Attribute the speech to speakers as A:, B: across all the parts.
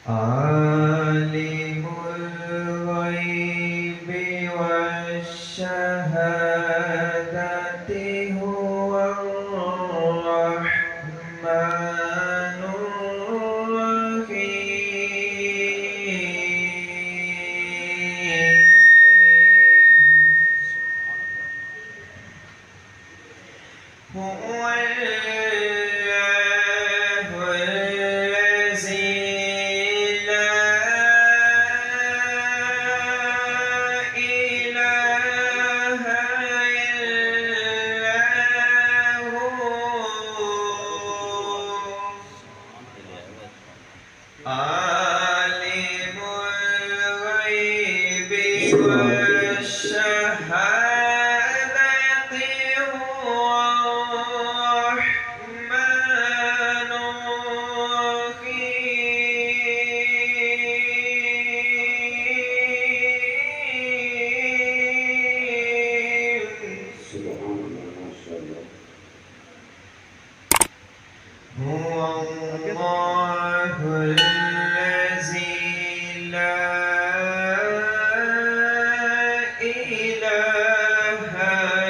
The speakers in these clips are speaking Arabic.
A: عالم الغيب والشهادة هو الرحمن الرحيم. هو الله الذي لا إله إلا هو عالم الغيب والشهادة هو الرحمن الرحيم. هو الله الذي لا إله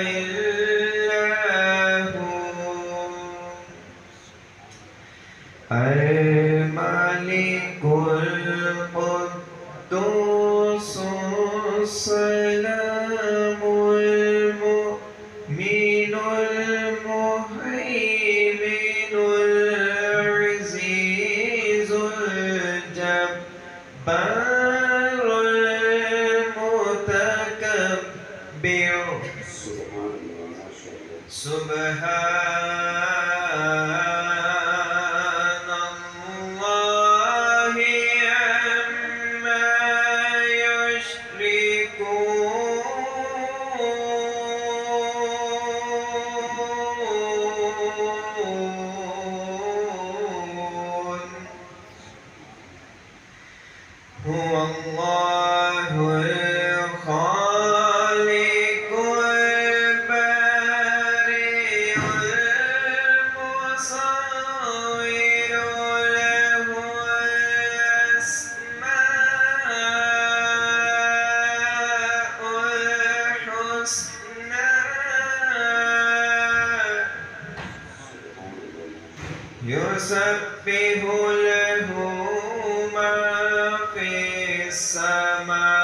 A: إلا هو الملك القدوس السلام المؤمن المهيمن العزيز الجبار المتكبر. سبحان الله عما يشركون. هو الله الخالق البارئ المصور له الأسماء الحسنى يسبح له ما في السماء